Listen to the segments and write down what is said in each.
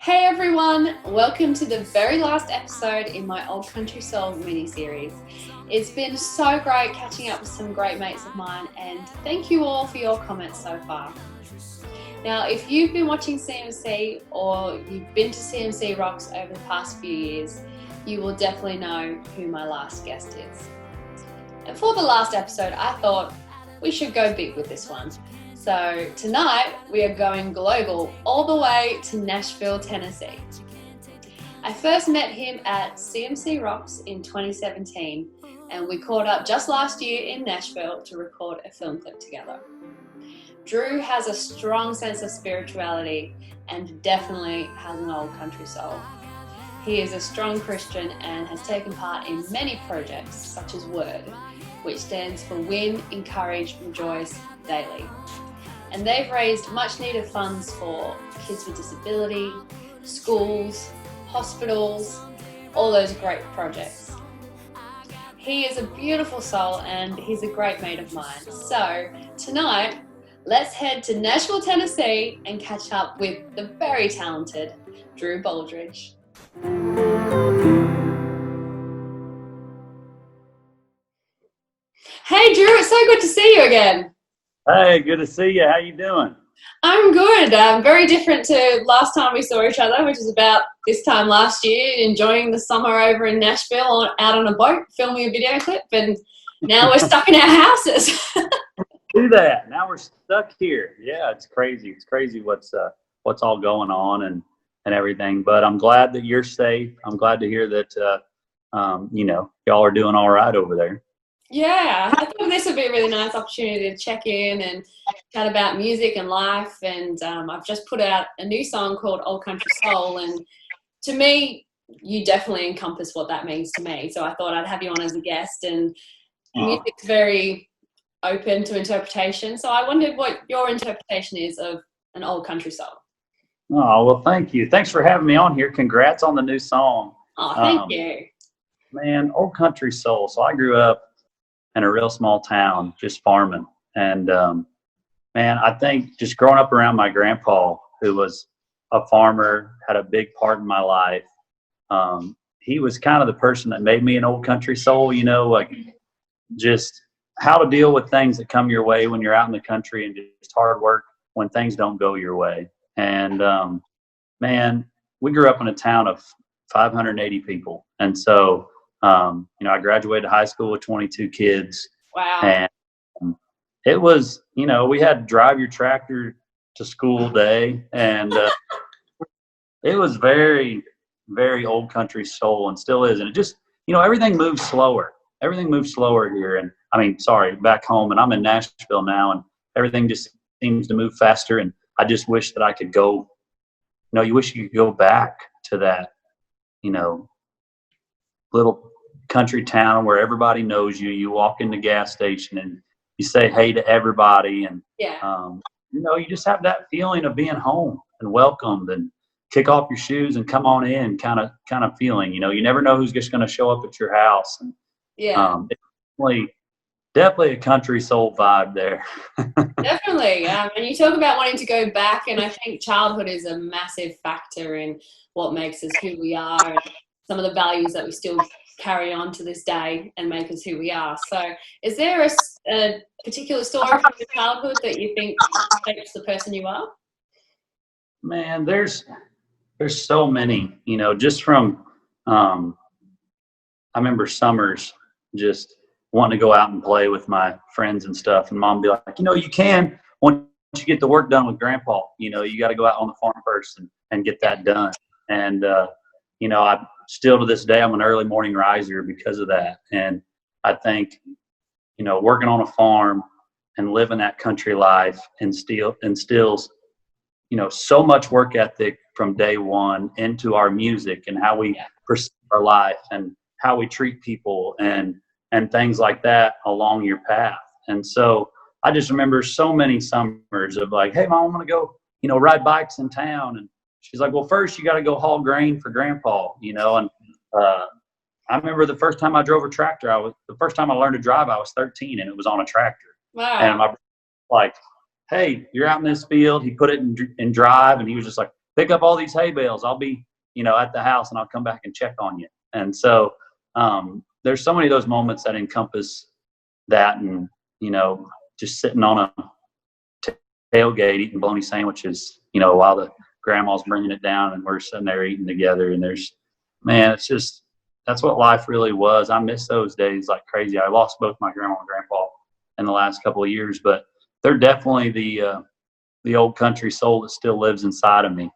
Hey everyone, welcome to the very last episode in my Old Country Soul mini-series. It's been so great catching up with some great mates of mine, and thank you all for your comments so far. Now, if you've been watching CMC or you've been to CMC Rocks over the past few years, you will definitely know who my last guest is. And for the last episode, I thought we should go big with this one. So tonight we are going global all the way to Nashville, Tennessee. I first met him at CMC Rocks in 2017, and we caught up just last year in Nashville to record a film clip together. Drew has a strong sense of spirituality and definitely has an old country soul. He is a strong Christian and has taken part in many projects such as WORD, which stands for Win, Encourage, Rejoice Daily. And they've raised much needed funds for kids with disability, schools, hospitals, all those great projects. He is a beautiful soul and he's a great mate of mine. So tonight, let's head to Nashville, Tennessee and catch up with the very talented Drew Baldridge. Hey Drew, it's so good to see you again. Hey, good to see you. How you doing? I'm good. Very different to last time we saw each other, which is about this time last year, enjoying the summer over in Nashville out on a boat, filming a video clip, and now we're stuck in our houses. Do that. Now we're stuck here. Yeah, it's crazy. It's crazy what's all going on and everything. But I'm glad that you're safe. I'm glad to hear that y'all are doing all right over there. Yeah, I thought this would be a really nice opportunity to check in and chat about music and life. And I've just put out a new song called Old Country Soul. And to me, you definitely encompass what that means to me. So I thought I'd have you on as a guest. And music's very open to interpretation. So I wondered what your interpretation is of an old country soul. Oh, well, thank you. Thanks for having me on here. Congrats on the new song. Oh, thank you. Man, Old Country Soul. So I grew up in a real small town, just farming. And, man, I think just growing up around my grandpa, who was a farmer, had a big part in my life. He was kind of the person that made me an old country soul, like just how to deal with things that come your way when you're out in the country and just hard work when things don't go your way. And, man, we grew up in a town of 580 people. And so, I graduated high school with 22 kids. Wow. And it was, we had to drive your tractor to school day. And it was very, very old country soul and still is. And it just, everything moves slower. Everything moves slower here. And back home. And I'm in Nashville now. And everything just seems to move faster. And I just wish that I could go, you wish you could go back to that, little country town where everybody knows you. You walk in the gas station and you say hey to everybody, and you just have that feeling of being home and welcomed, and kick off your shoes and come on in kind of feeling. You never know who's just going to show up at your house, and it's definitely a country soul vibe there. Definitely. And you talk about wanting to go back, and I think childhood is a massive factor in what makes us who we are, and some of the values that we still carry on to this day and make us who we are. So is there a particular story from your childhood that you think shapes the person you are? Man, there's so many, just from I remember summers just wanting to go out and play with my friends and stuff, and Mom would be like, you can, once you get the work done with Grandpa, you got to go out on the farm first and get that done. And I still to this day, I'm an early morning riser because of that. And I think, working on a farm and living that country life instills, so much work ethic from day one into our music and how we perceive our life and how we treat people and things like that along your path. And so I just remember so many summers of like, hey, Mom, I'm going to go, ride bikes in town. And she's like, well, first you got to go haul grain for Grandpa, and I remember the first time I drove a tractor, the first time I learned to drive, I was 13 and it was on a tractor. Wow. And my brother was like, hey, you're out in this field. He put it in drive and he was just like, pick up all these hay bales. I'll be, at the house, and I'll come back and check on you. And so there's so many of those moments that encompass that, and, just sitting on a tailgate eating bologna sandwiches, while the grandma's bringing it down and we're sitting there eating together. And it's just, that's what life really was. I miss those days like crazy. I lost both my grandma and grandpa in the last couple of years, but they're definitely the old country soul that still lives inside of me,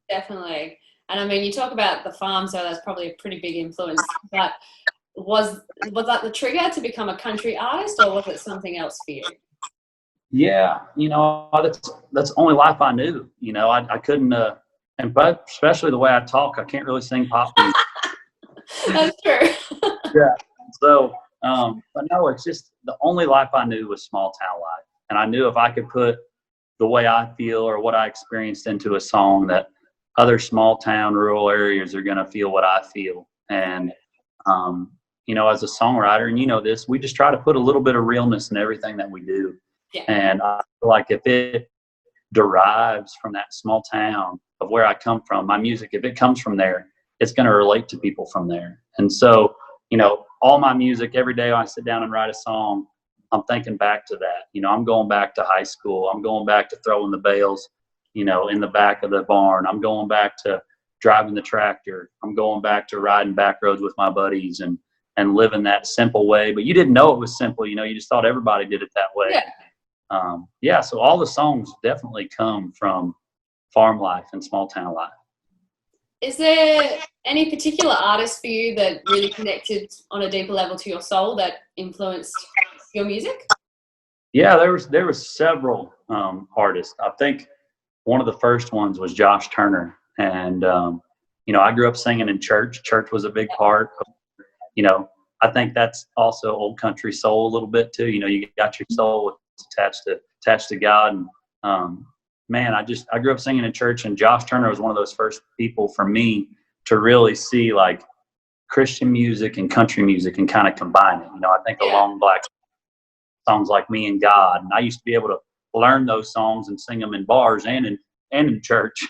Definitely. And I mean, you talk about the farm, so that's probably a pretty big influence. But was that the trigger to become a country artist, or was it something else for you? Yeah, that's the only life I knew. I couldn't, but especially the way I talk, I can't really sing pop music. That's true. Yeah. So, but no, it's just the only life I knew was small town life, and I knew if I could put the way I feel or what I experienced into a song, that other small town, rural areas are going to feel what I feel. And as a songwriter, and this, we just try to put a little bit of realness in everything that we do. Yeah. And I feel like if it derives from that small town of where I come from, my music, if it comes from there, it's going to relate to people from there. And so, all my music, every day when I sit down and write a song, I'm thinking back to that. I'm going back to high school. I'm going back to throwing the bales, in the back of the barn. I'm going back to driving the tractor. I'm going back to riding back roads with my buddies and living that simple way. But you didn't know it was simple. You just thought everybody did it that way. Yeah. So all the songs definitely come from farm life and small town life. Is there any particular artist for you that really connected on a deeper level to your soul that influenced your music? Yeah, there was several artists. I think one of the first ones was Josh Turner. And, I grew up singing in church. Church was a big part of, I think that's also old country soul a little bit too. You got your soul attached to God. And, I grew up singing in church, and Josh Turner was one of those first people for me to really see like Christian music and country music and kind of combine it. I think Along Black songs like Me and God, and I used to be able to learn those songs and sing them in bars and in church,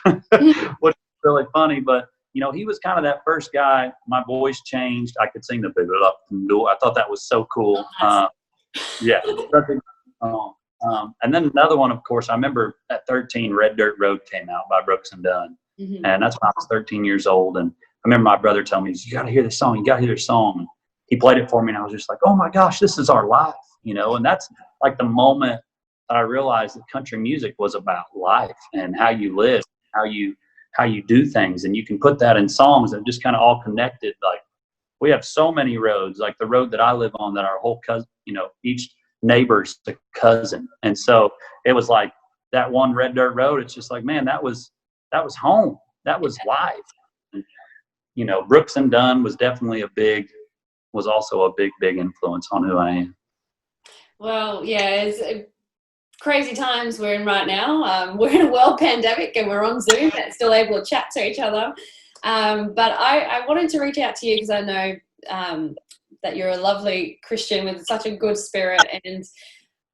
which is really funny. But he was kind of that first guy. My voice changed. I could sing the big up and do. I thought that was so cool. Yeah. And then another one, of course, I remember at 13, Red Dirt Road came out by Brooks and Dunn. Mm-hmm. And that's when I was 13 years old. And I remember my brother telling me, you got to hear this song. You got to hear this song. And he played it for me, and I was just like, oh my gosh, this is our life, and that's like the moment that I realized that country music was about life and how you live, how you do things. And you can put that in songs that just kind of all connected. Like we have so many roads, like the road that I live on, that our whole cousin, each neighbor's a cousin. And so it was like that one Red Dirt Road. It's just like, man, that was home. That was life. And, Brooks and Dunn was definitely also a big influence on who I am. Well, yeah, it's crazy times we're in right now. We're in a world pandemic and we're on Zoom and still able to chat to each other. But I wanted to reach out to you because I know that you're a lovely Christian with such a good spirit, and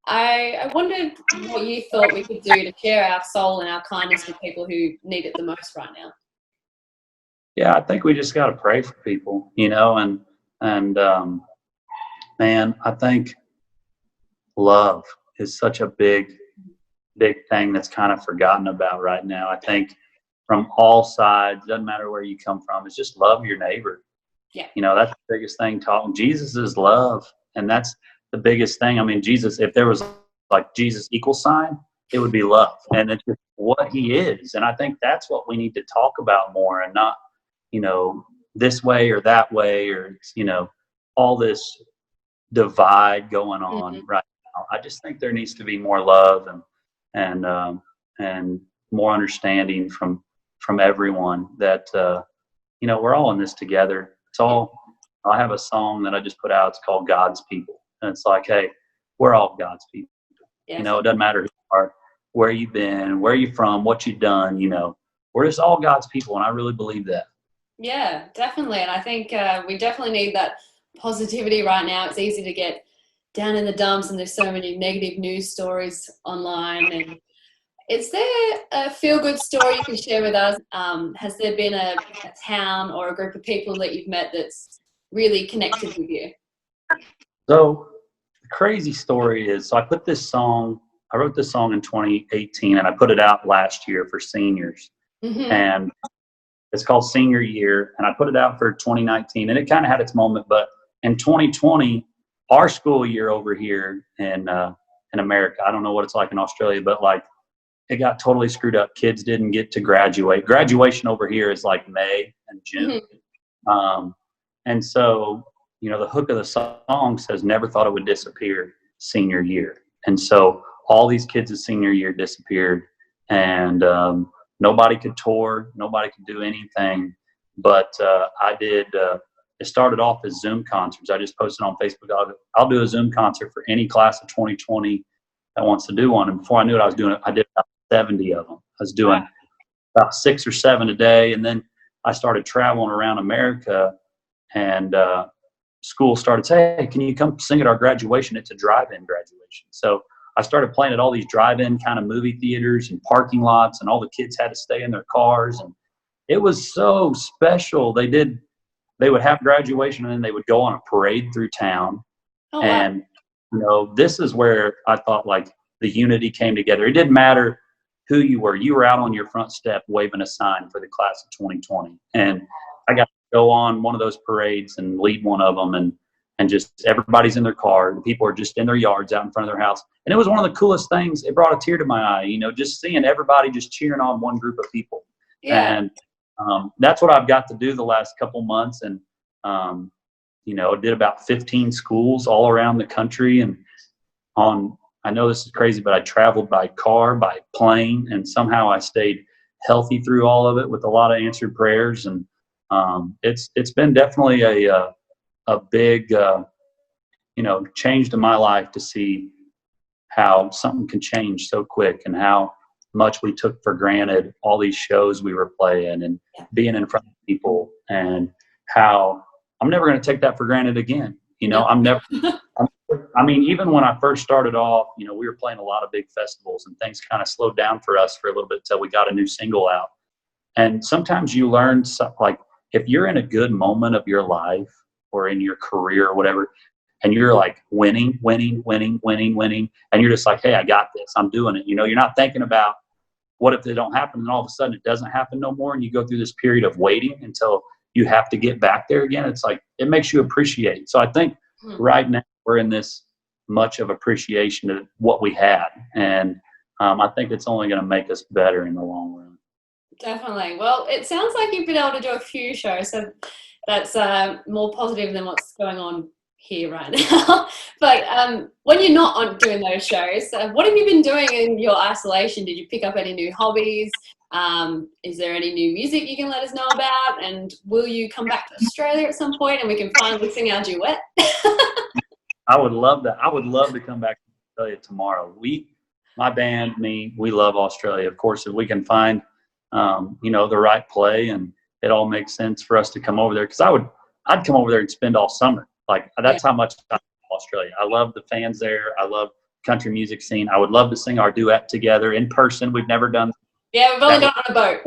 I wondered what you thought we could do to share our soul and our kindness with people who need it the most right now. Yeah, I think we just got to pray for people, and man, I think love is such a big thing that's kind of forgotten about right now. I think from all sides, doesn't matter where you come from, it's just love your neighbor. Yeah. That's the biggest thing. Jesus is love, and that's the biggest thing. I mean, Jesus, if there was like Jesus equal sign, it would be love, and it's just what he is. And I think that's what we need to talk about more, and not, this way or that way, or, all this divide going on right now. I just think there needs to be more love and more understanding from everyone that, we're all in this together. I have a song that I just put out. It's called God's People. And it's like, hey, we're all God's people. Yes. It doesn't matter who you are, where you've been, where you're from, what you've done, we're just all God's people. And I really believe that. Yeah, definitely. And I think we definitely need that positivity right now. It's easy to get down in the dumps, and there's so many negative news stories online. And Is there a feel-good story you can share with us? Has there been a town or a group of people that you've met that's really connected with you? So the crazy story is, so I wrote this song in 2018 and I put it out last year for seniors. Mm-hmm. And it's called Senior Year. And I put it out for 2019 and it kind of had its moment. But in 2020, our school year over here in America, I don't know what it's like in Australia, but like it got totally screwed up. Kids didn't get to graduate. Graduation over here is like May and June. Mm-hmm. And so, the hook of the song says, never thought it would disappear senior year. And so all these kids' senior year disappeared and nobody could tour, nobody could do anything. But I did, it started off as Zoom concerts. I just posted on Facebook, I'll do a Zoom concert for any class of 2020 that wants to do one. And before I knew it, I did about 70 of them. I was doing about 6 or 7 a day. And then I started traveling around America and school started saying, hey, can you come sing at our graduation? It's a drive-in graduation. So I started playing at all these drive-in kind of movie theaters and parking lots, and all the kids had to stay in their cars. And it was so special. They would have graduation and then they would go on a parade through town. Oh, and, this is where I thought like the unity came together. It didn't matter who you were. You were out on your front step waving a sign for the class of 2020. And I got to go on one of those parades and lead one of them. And just everybody's in their car. The people are just in their yards out in front of their house. And it was one of the coolest things. It brought a tear to my eye, just seeing everybody just cheering on one group of people. yeah. And that's what I've got to do the last couple months. And, did about 15 schools all around the country. And I know this is crazy, but I traveled by car, by plane, and somehow I stayed healthy through all of it with a lot of answered prayers. And it's been definitely a big, change to my life to see how something can change so quick and how much we took for granted all these shows we were playing and being in front of people, and how I'm never going to take that for granted again. Even when I first started off, we were playing a lot of big festivals and things kind of slowed down for us for a little bit till we got a new single out. And sometimes you learn like, if you're in a good moment of your life or in your career or whatever, and you're like winning, and you're just like, hey, I got this, I'm doing it. You're not thinking about what if they don't happen, and all of a sudden it doesn't happen no more, and you go through this period of waiting until you have to get back there again. It's like, it makes you appreciate. So I think right now we're in this much of appreciation of what we had. And I think it's only going to make us better in the long run. Definitely. Well, it sounds like you've been able to do a few shows, so that's more positive than what's going on here right now. But when you're not doing those shows, what have you been doing in your isolation? Did you pick up any new hobbies? Is there any new music you can let us know about? And will you come back to Australia at some point and we can finally sing our duet? I would love that. I would love to come back to Australia tomorrow. My band, we love Australia. Of course, if we can find, the right play and it all makes sense for us to come over there. Cause I'd come over there and spend all summer. Like that's how much I love Australia. I love the fans there. I love country music scene. I would love to sing our duet together in person. We've never done. Yeah, we've only done it on a boat.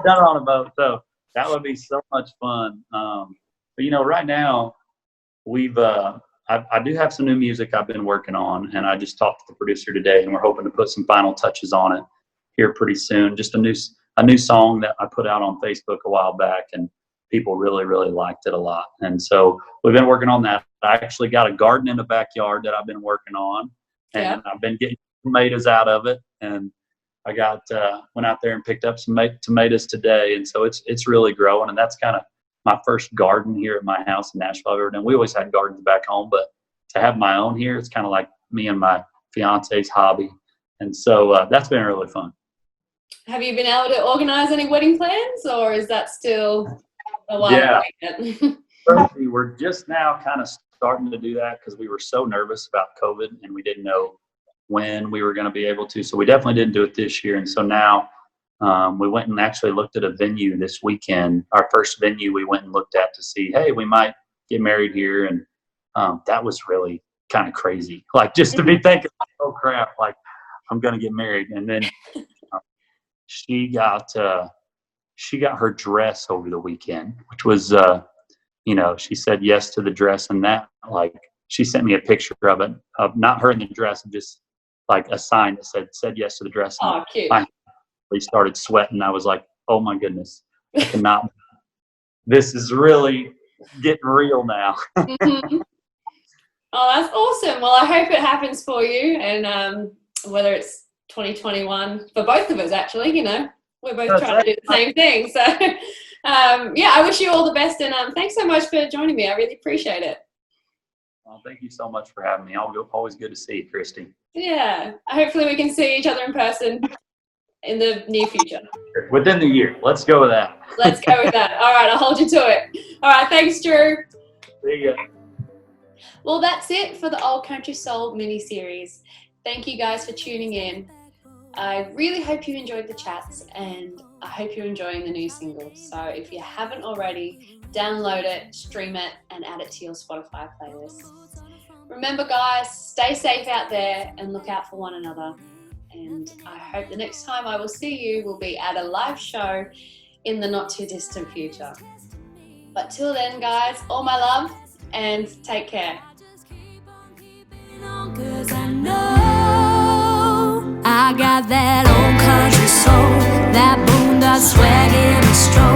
Done it on a boat. So that would be so much fun. But right now I do have some new music I've been working on, and I just talked to the producer today, and we're hoping to put some final touches on it here pretty soon. Just a new song that I put out on Facebook a while back, and people really, really liked it a lot. And so we've been working on that. I actually got a garden in the backyard that I've been working on, and I've been getting tomatoes out of it. And I went out there and picked up some tomatoes today, and so it's really growing. And that's kind of my first garden here at my house in Nashville I've ever done. We always had gardens back home, but to have my own here, it's kind of like me and my fiance's hobby. And so that's been really fun. Have you been able to organize any wedding plans, or is that still a while away? We're just now kind of starting to do that because we were so nervous about COVID and we didn't know when we were going to be able to. So we definitely didn't do it this year. And so now we went and actually looked at a venue this weekend. Our first venue we went and looked at to see, hey, we might get married here. And that was really kind of crazy. Like just to be thinking, oh crap, like I'm going to get married. And then she got her dress over the weekend, which was, she said yes to the dress, and that, like, she sent me a picture of it, of not her in the dress, and just like a sign that said yes to the dress. And Oh, cute. I started sweating. I was like, oh my goodness, I cannot. This is really getting real now. Mm-hmm. Oh, that's awesome. Well, I hope it happens for you, and whether it's 2021 for both of us, actually, we're both trying to do the same thing. So, I wish you all the best, and thanks so much for joining me. I really appreciate it. Well, thank you so much for having me. Always good to see you, Christie. Yeah, hopefully we can see each other in person in the near future. Within the year. Let's go with that. Let's go with that. All right, I'll hold you to it. All right, thanks, Drew. See ya. Well, that's it for the Old Country Soul mini-series. Thank you guys for tuning in. I really hope you enjoyed the chats, and I hope you're enjoying the new single. So if you haven't already, download it, stream it, and add it to your Spotify playlist. Remember, guys, stay safe out there and look out for one another. And I hope the next time I will see you will be at a live show in the not too distant future. But till then, guys, all my love and take care. 'Cause I know I got that old country soul, that boondock swag in a stroll.